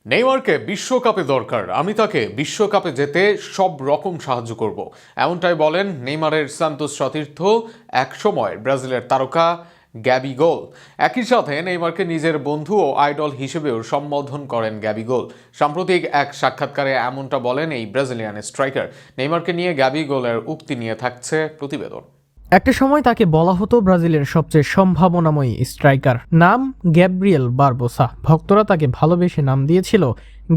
নেইমারকে বিশ্বকাপে দরকার, আমি তাকে বিশ্বকাপে যেতে সব রকম সাহায্য করব, এমনটাই বলেন নেইমারের সান্তোস সতীর্থ একসময় ব্রাজিলের তারকা গ্যাবিগোল। একই সাথে নেইমারকে নিজের বন্ধু ও আইডল হিসেবেও সম্বোধন করেন গ্যাবিগোল। সাম্প্রতিক এক সাক্ষাৎকারে এমনটা বলেন এই ব্রাজিলিয়ান স্ট্রাইকার। নেইমারকে নিয়ে গ্যাবিগোলের উক্তি নিয়ে থাকছে প্রতিবেদন। একটা সময় তাকে বলা হতো ব্রাজিলের সবচেয়ে সম্ভাবনাময়ী স্ট্রাইকার, নাম গ্যাব্রিয়েল বারবোসা। ভক্তরা তাকে ভালোবেসে নাম দিয়েছিল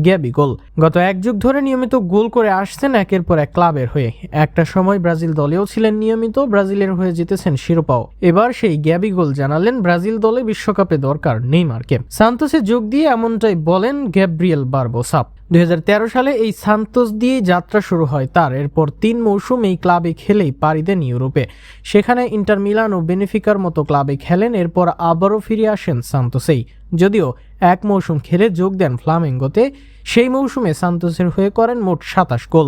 গ্যাবিগোল। গত এক যুগ ধরে নিয়মিত গোল করে আসছেন একের পর এক ক্লাবের হয়ে। একটা সময় ব্রাজিল দলেও ছিলেন নিয়মিত, ব্রাজিলের হয়ে জিতেছেন শিরোপাও। এবার সেই গ্যাবিগোল জানালেন ব্রাজিল দলে বিশ্বকাপে দরকার নেইমারকে। সান্তোসে যোগ দিয়ে এমনটাই বলেন গ্যাব্রিয়েল বারবোসা। 2013 সালে এই সান্তোস দিয়েই যাত্রা শুরু হয় তার। এরপর 3 মৌসুম এই ক্লাবে খেলেই পাড়ি দেন ইউরোপে। সেখানে ইন্টার মিলান ও বেনিফিকার মতো ক্লাবে খেলেন। এরপর আবারও ফিরে আসেন সান্তোসেই, যদিও এক মৌসুম খেলে যোগ দেন ফ্লামেঙ্গোতে। সেই মৌসুমে সান্তোসের হয়ে করেন মোট 27 গোল।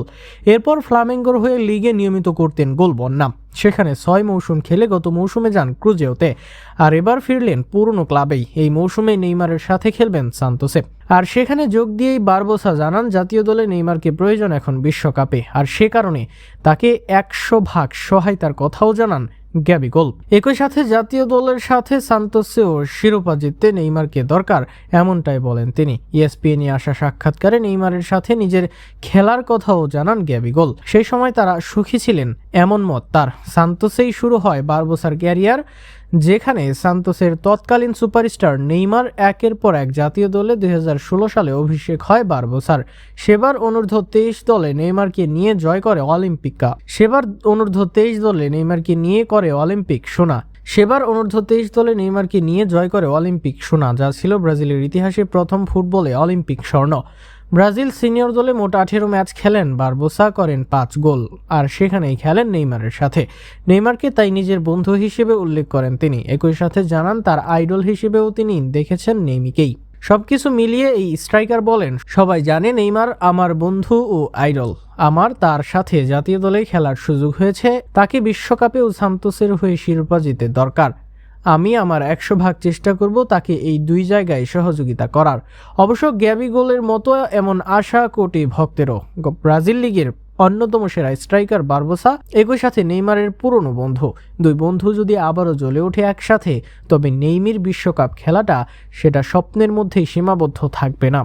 এরপর ফ্লামেঙ্গোর হয়ে লিগে নিয়মিত করতেন গোল বন্যা। সেখানে 6 মৌসুম খেলে গত মৌসুমে যান ক্রুজেওতে, আর এবার ফিরলেন পুরনো ক্লাবেই। এই মৌসুমে নেইমারের সাথে খেলবেন সান্তোসে। আর সেখানে যোগ দিয়েই বারবোসা জানান জাতীয় দলে নেইমারকে প্রয়োজন এখন বিশ্বকাপে, আর সে কারণে তাকে 100% সহায়তার কথাও জানান গ্যাবিগোল। একই সাথে জাতীয় দলের সাথে সান্তোসেও শিরোপা জিততে নেইমারকে দরকার, এমনটাই বলেন তিনি। ইএসপিএনে আসা সাক্ষাৎকারে নেইমারের সাথে নিজের খেলার কথাও জানান গ্যাবিগোল। সেই সময় তারা সুখী ছিলেন, এমন মত তার। সান্তোসেই শুরু হয় বারবোসার ক্যারিয়ার, যেখানে সান্তোসের তৎকালীন সুপারস্টার নেইমার একের পর এক জাতীয় দলে 2016 সালে অভিষেক হয় বারবোসার। সেবার অনূর্ধ্ব 23 দলে নেইমারকে নিয়ে জয় করে অলিম্পিক সোনা, যা ছিল ব্রাজিলের ইতিহাসে প্রথম ফুটবলে অলিম্পিক স্বর্ণ। ব্রাজিল সিনিয়র দলে মোট 18 ম্যাচ খেলেন বারবোসা, করেন 5 গোল, আর সেখানেই খেলেন নেইমারের সাথে। নেইমারকে তাই নিজের বন্ধু হিসেবে উল্লেখ করেন তিনি। একই সাথে জানান তার আইডল হিসেবেও তিনি দেখেছেন নেইমিকেই। সবকিছু মিলিয়ে এই স্ট্রাইকার বলেন, সবাই জানে নেইমার আমার বন্ধু ও আইডল। আমার তার সাথে জাতীয় দলে খেলার সুযোগ হয়েছে, তাকে বিশ্বকাপেও সান্তোসের হয়ে শিরোপা জিতে দরকার। আমি আমার 100% চেষ্টা করব তাকে এই 2 জায়গায় সহযোগিতা করার। অবশ্য গ্যাবিগোলের মতো এমন আশা কোটি ভক্তেরও। ব্রাজিল লিগের অন্যতম সেরা স্ট্রাইকার বারবোসা একই সাথে নেইমারের পুরনো বন্ধু। 2 বন্ধু যদি আবারও জ্বলে ওঠে একসাথে, তবে নেইমির বিশ্বকাপ খেলাটা সেটা স্বপ্নের মধ্যেই সীমাবদ্ধ থাকবে না।